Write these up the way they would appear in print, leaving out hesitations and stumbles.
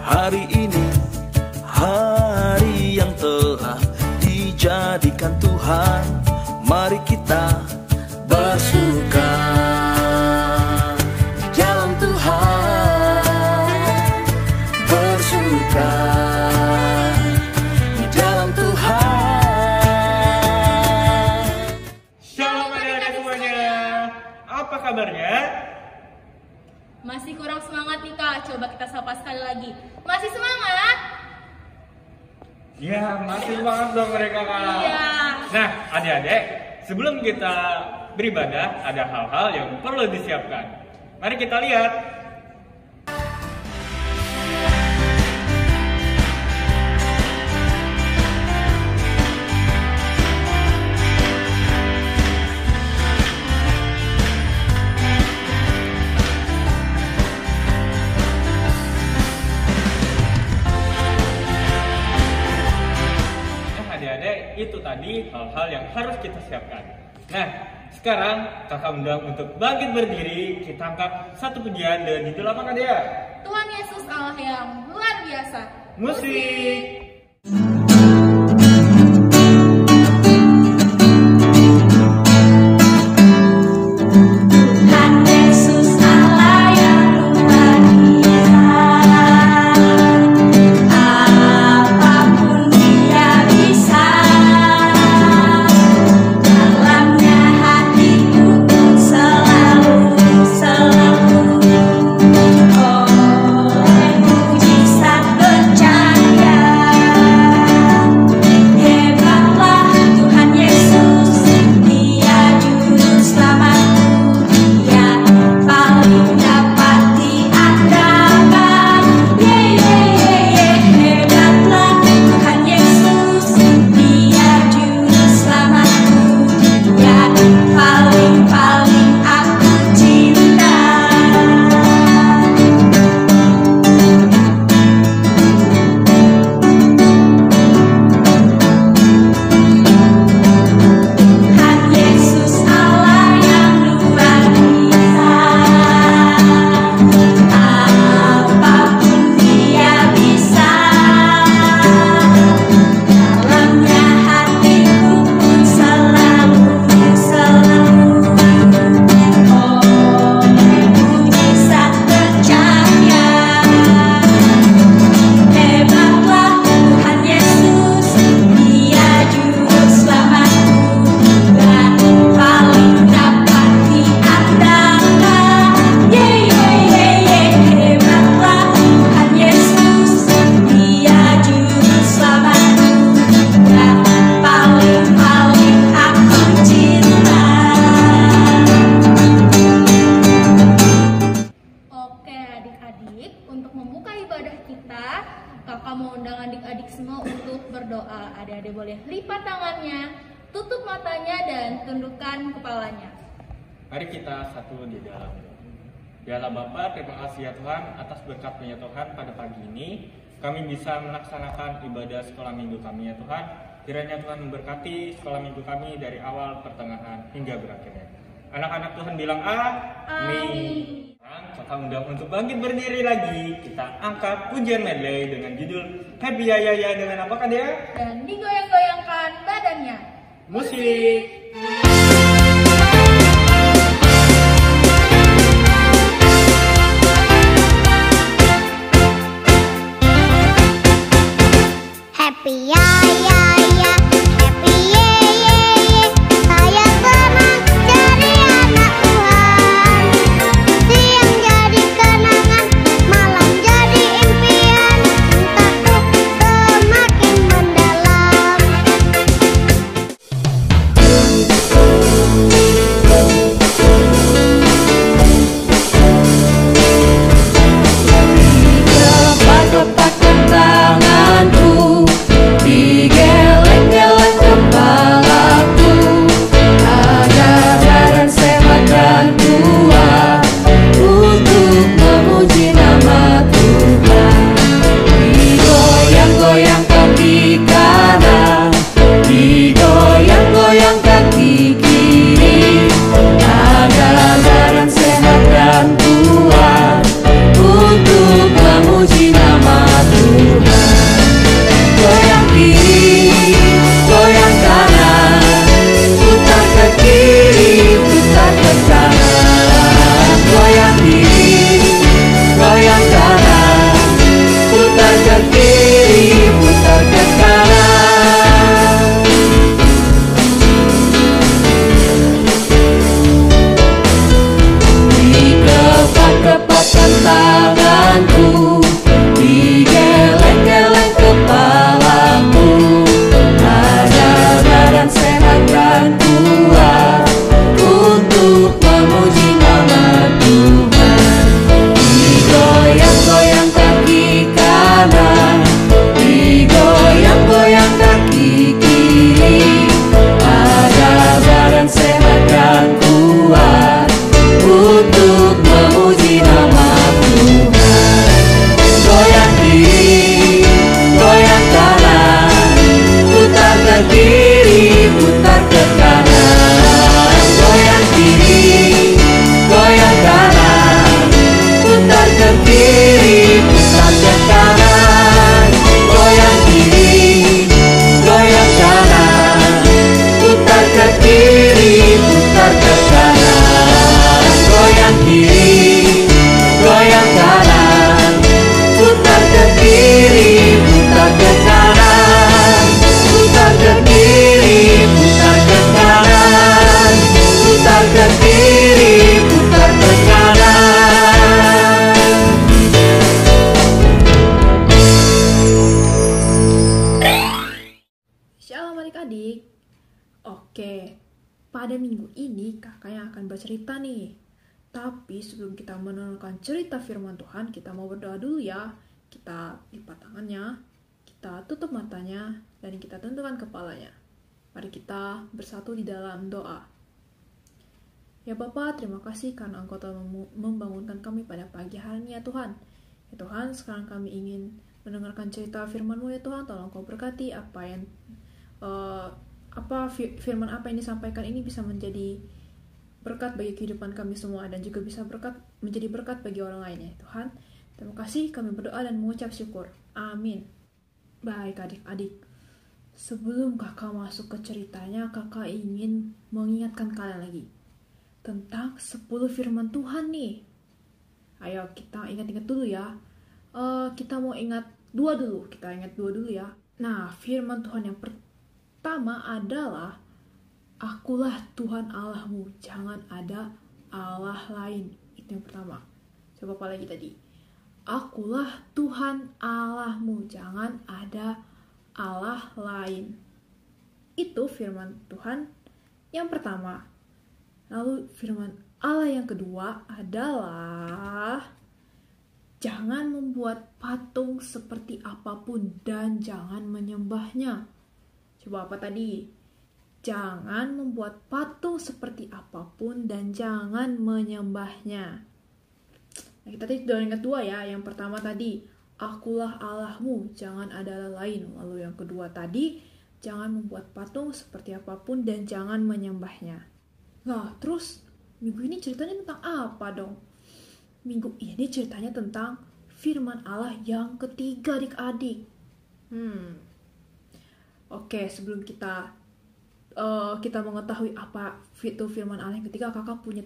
Hari ini, hari yang telah dijadikan Tuhan. Mari kita bersuka di dalam Tuhan, bersuka di dalam Tuhan. Shalom adik-adik semuanya, apa kabarnya? Masih kurang semangat nih Kak, coba kita sapa sekali lagi. Masih semangat? Ya, masih banget dong mereka Kak. Iya. Nah, adik-adik, sebelum kita beribadah, ada hal-hal yang perlu disiapkan. Mari kita lihat. Itu tadi hal-hal yang harus kita siapkan. Nah, sekarang kakak undang untuk bangkit berdiri. Kita angkat satu pujian dan judul apa Kak Dea? Tuhan Yesus Allah yang luar biasa. Musik. Kakak mau undang adik-adik semua untuk berdoa. Adik-adik boleh lipat tangannya, tutup matanya, dan tundukkan kepalanya. Mari kita satu di dalam doa. Ya Allah Bapa, terima kasih ya Tuhan atas berkat-Nya Tuhan pada pagi ini. Kami bisa melaksanakan ibadah sekolah minggu kami ya Tuhan. Kiranya Tuhan memberkati sekolah minggu kami dari awal, pertengahan, hingga berakhirnya. Anak-anak Tuhan bilang amin. Kakak undang untuk bangkit berdiri lagi. Kita angkat pujian medley dengan judul Happy Ya Ya Ya dengan apa Kak Dea? Dan digoyang-goyangkan badannya. Musik. Happy ya ya ya, happy ye ye ye. Saya senang jadi anak Tuhan. Siang jadi kenangan, malam jadi impian. Cintaku semakin mendalam. pada minggu ini kakak yang akan bercerita nih. Tapi sebelum kita mendengarkan cerita firman Tuhan, kita mau berdoa dulu ya. Kita lipat tangannya, kita tutup matanya, dan kita tundukkan kepalanya. Mari kita bersatu di dalam doa. Ya Bapa, terima kasih karena Engkau telah membangunkan kami pada pagi hari ini ya Tuhan. Ya Tuhan, sekarang kami ingin mendengarkan cerita firman-Mu ya Tuhan. Tolong Kau berkati firman apa yang disampaikan ini bisa menjadi berkat bagi kehidupan kami semua dan juga bisa menjadi berkat bagi orang lainnya Tuhan. Terima kasih, kami berdoa dan mengucap syukur. Amin. Baik adik-adik, sebelum kakak masuk ke ceritanya, kakak ingin mengingatkan kalian lagi tentang 10 firman Tuhan nih. Ayo kita ingat-ingat dulu ya. Kita mau ingat dua dulu ya. Nah, firman Tuhan yang pertama adalah Akulah Tuhan Allahmu, jangan ada Allah lain. Itu yang pertama. Coba apa lagi tadi? Akulah Tuhan Allahmu, jangan ada Allah lain. Itu firman Tuhan yang pertama. Lalu firman Allah yang kedua adalah jangan membuat patung seperti apapun dan jangan menyembahnya. Coba apa tadi? Jangan membuat patung seperti apapun dan jangan menyembahnya. Nah, kita tadi udah ingat dua ya. Yang pertama tadi, Akulah Allahmu, jangan ada Allah lain. Lalu yang kedua tadi, jangan membuat patung seperti apapun dan jangan menyembahnya. Nah, terus minggu ini ceritanya tentang apa dong? Minggu ini ceritanya tentang firman Allah yang ketiga adik-adik. Oke, sebelum kita mengetahui apa itu firman Allah yang ketiga, kakak punya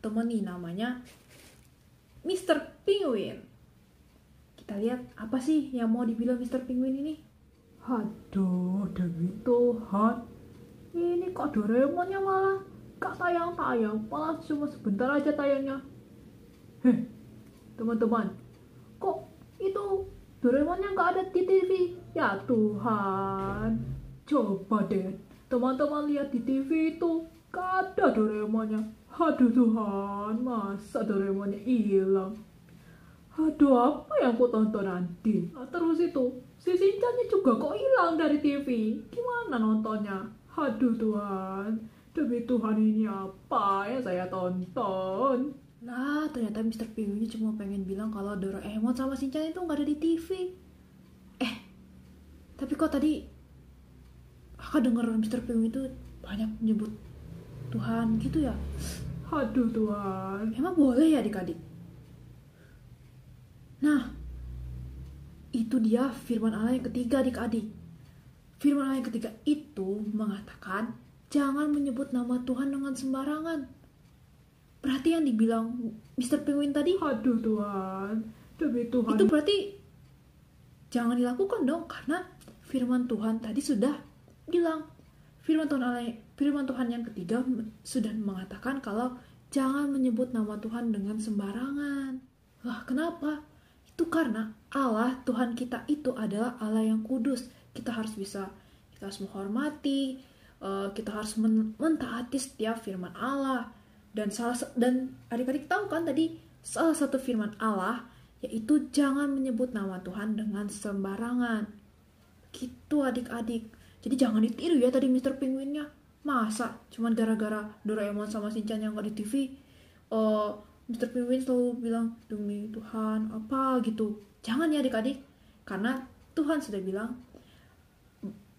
teman nih namanya Mr. Penguin. Kita lihat apa sih yang mau dibilang Mr. Penguin ini. Aduh, demi Tuhan, ini kok Doraemonnya malah gak tayang-tayang, malah cuma sebentar aja tayangnya. Teman-teman, kok itu Doraemonnya gak ada di TV? Ya Tuhan, coba deh teman-teman lihat di TV itu gak ada Doraemonnya. Aduh Tuhan, masa Doraemonnya hilang? Aduh, apa yang aku tonton nanti? Terus itu, si Shinchannya juga kok hilang dari TV. Gimana nontonnya? Aduh Tuhan, demi Tuhan ini apa yang saya tonton? Nah, ternyata Mr. Penguin ini cuma pengen bilang kalau Doraemon sama Shinchan itu gak ada di TV. Tapi kok tadi kakak denger Mr. Penguin itu banyak menyebut Tuhan gitu ya? Aduh Tuhan, emang boleh ya adik-adik? Nah, itu dia firman Allah yang ketiga adik-adik. Firman Allah yang ketiga itu mengatakan jangan menyebut nama Tuhan dengan sembarangan. Berarti yang dibilang Mr. Penguin tadi, aduh Tuhan, demi Tuhan, itu berarti jangan dilakukan dong, karena firman Tuhan tadi sudah bilang. Firman Tuhan yang ketiga sudah mengatakan kalau jangan menyebut nama Tuhan dengan sembarangan. Lah, kenapa? Itu karena Allah Tuhan kita itu adalah Allah yang kudus. Kita harus menghormati, kita harus mentaati setiap firman Allah. Dan adik-adik tahu kan tadi salah satu firman Allah yaitu jangan menyebut nama Tuhan dengan sembarangan. Gitu adik-adik. Jadi jangan ditiru ya tadi Mr. Penguinnya. Masa cuman gara-gara Doraemon sama Shinchan yang gak di TV, Mr. Penguin selalu bilang demi Tuhan apa gitu. Jangan ya adik-adik. Karena Tuhan sudah bilang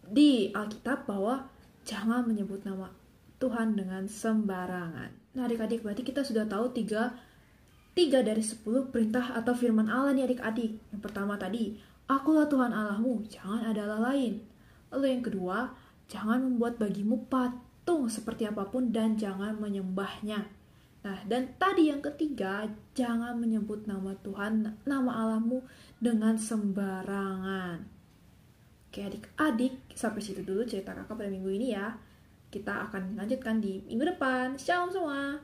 di Alkitab bahwa jangan menyebut nama Tuhan dengan sembarangan. Nah adik-adik, berarti kita sudah tahu 3 dari 10 perintah atau firman Allah nih adik-adik. Yang pertama tadi, Akulah Tuhan Allahmu, jangan ada Allah lain. Lalu yang kedua, jangan membuat bagimu patung seperti apapun dan jangan menyembahnya. Nah, dan tadi yang ketiga, jangan menyebut nama Tuhan, nama Allahmu dengan sembarangan. Oke adik-adik, sampai situ dulu cerita kakak pada minggu ini ya. Kita akan lanjutkan di minggu depan. Shalom semua.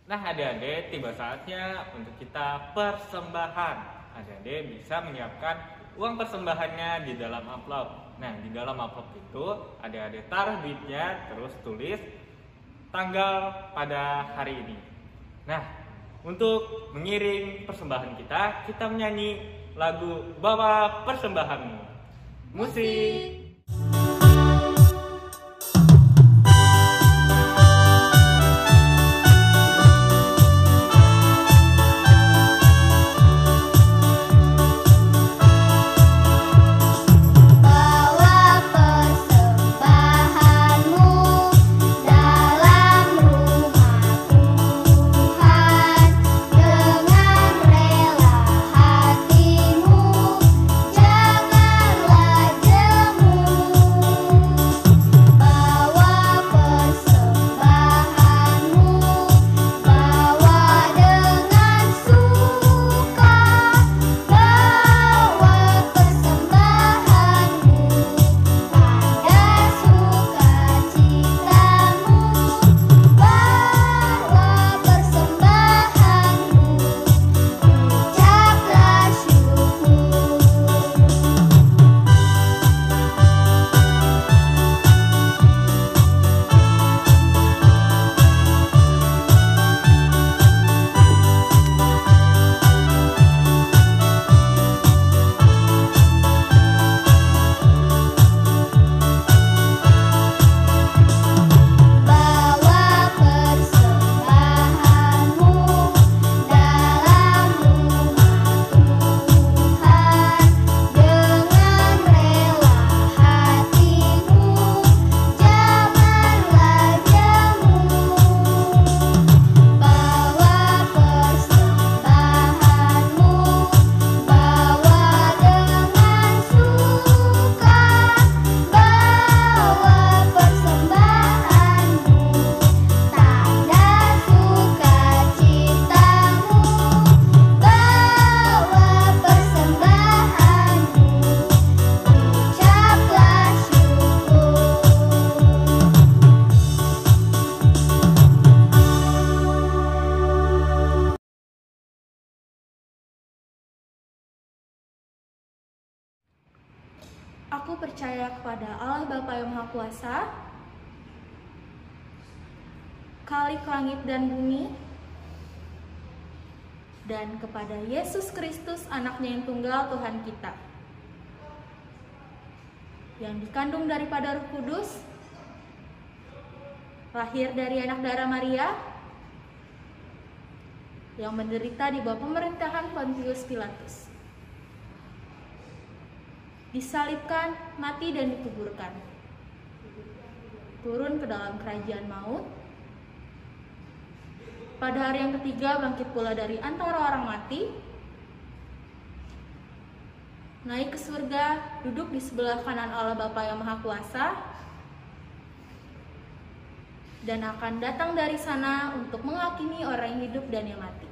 Nah adik-adik, tiba saatnya untuk kita persembahan. Adik-adik bisa menyiapkan uang persembahannya di dalam amplop. Nah, di dalam amplop itu adik-adik taruh duitnya, terus tulis tanggal pada hari ini. Nah, untuk mengiring persembahan kita menyanyi lagu Bawa Persembahanmu. Musik. Aku percaya kepada Allah Bapa yang Maha Kuasa, Khalik langit dan bumi, dan kepada Yesus Kristus, anaknya yang tunggal Tuhan kita, yang dikandung daripada Roh Kudus, lahir dari anak darah Maria, yang menderita di bawah pemerintahan Pontius Pilatus, disalibkan, mati dan dikuburkan, turun ke dalam kerajaan maut, pada hari yang ketiga bangkit pula dari antara orang mati, naik ke surga, duduk di sebelah kanan Allah Bapa yang Maha Kuasa, dan akan datang dari sana untuk menghakimi orang yang hidup dan yang mati.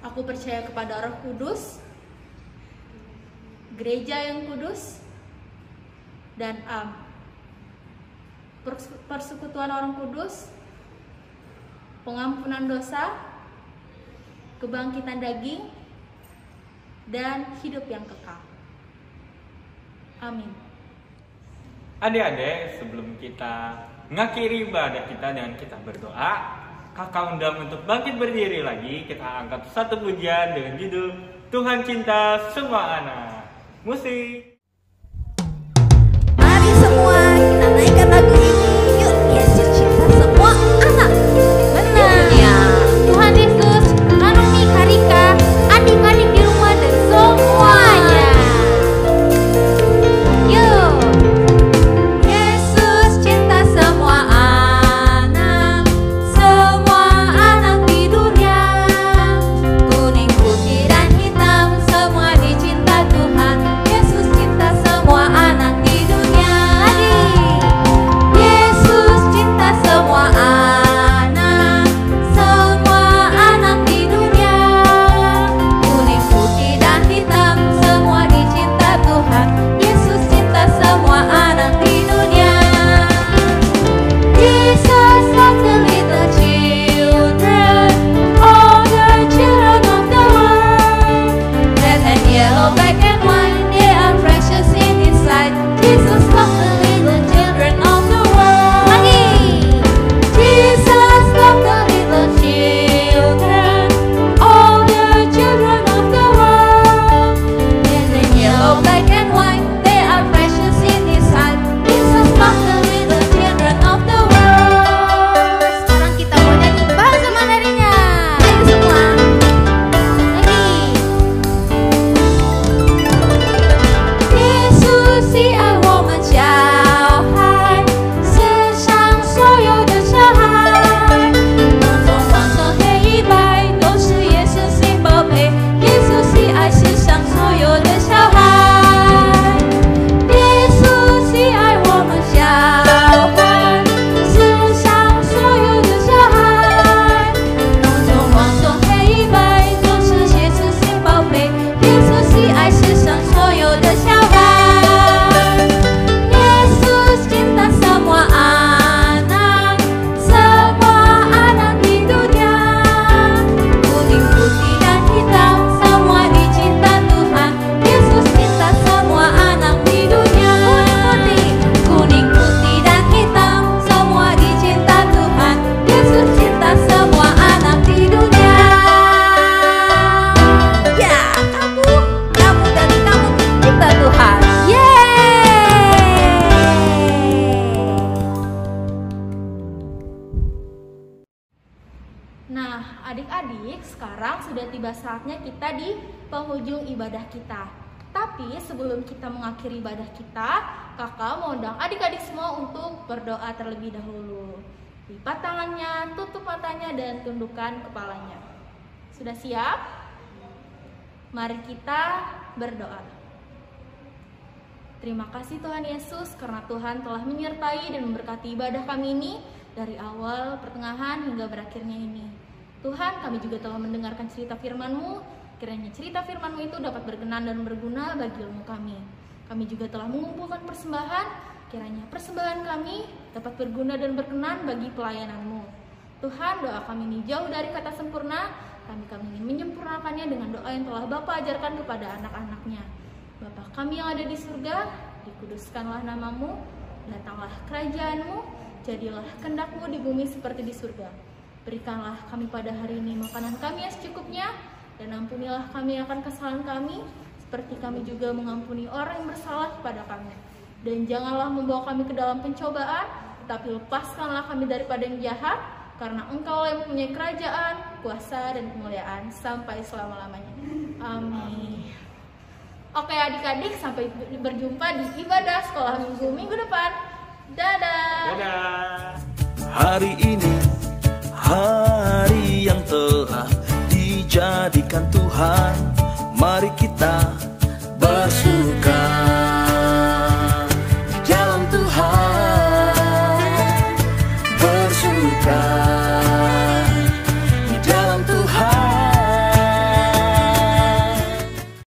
Aku percaya kepada Roh Kudus, Gereja yang kudus, dan persekutuan orang kudus, pengampunan dosa, kebangkitan daging, dan hidup yang kekal. Amin. Adik-adik, sebelum kita mengakhiri ibadah kita dengan kita berdoa, kakak undang untuk bangkit berdiri lagi. Kita angkat satu pujian dengan judul Tuhan Cinta Semua Anak. Musik. Mari semua kita naikkan lagu ini. Yuk, Yesus cinta semua anak. Benar ya. Tuhan Yesus mengarungi Karika, adik-adik di rumah dan semuanya. Yuk. Yesus cinta semua anak tidurnya. Kuning, putih dan hitam semua dicinta Tuhan. Yesus cinta saatnya kita di penghujung ibadah kita. Tapi sebelum kita mengakhiri ibadah kita, kakak mau undang adik-adik semua untuk berdoa terlebih dahulu. Lipat tangannya, tutup matanya, dan tundukkan kepalanya. Sudah siap? Mari kita berdoa. Terima kasih Tuhan Yesus karena Tuhan telah menyertai dan memberkati ibadah kami ini dari awal, pertengahan, hingga berakhirnya ini. Tuhan, kami juga telah mendengarkan cerita firman-Mu. Kiranya cerita firman-Mu itu dapat berkenan dan berguna bagi ilmu kami. Kami juga telah mengumpulkan persembahan. Kiranya persembahan kami dapat berguna dan berkenan bagi pelayanan-Mu. Tuhan, doa kami ini jauh dari kata sempurna. Kami ingin menyempurnakannya dengan doa yang telah Bapa ajarkan kepada anak-anaknya. Bapa kami yang ada di surga, dikuduskanlah nama-Mu, datanglah kerajaan-Mu, jadilah kehendak-Mu di bumi seperti di surga. Berikanlah kami pada hari ini makanan kami yang secukupnya, dan ampunilah kami akan kesalahan kami, seperti kami juga mengampuni orang yang bersalah kepada kami. Dan janganlah membawa kami ke dalam pencobaan, tetapi lepaskanlah kami daripada yang jahat, karena Engkau yang mempunyai kerajaan, kuasa, dan kemuliaan sampai selama-lamanya. Amin. Oke adik-adik, sampai berjumpa di ibadah sekolah minggu depan. Dadah. Dadah. Hari ini, hari yang telah dijadikan Tuhan, mari kita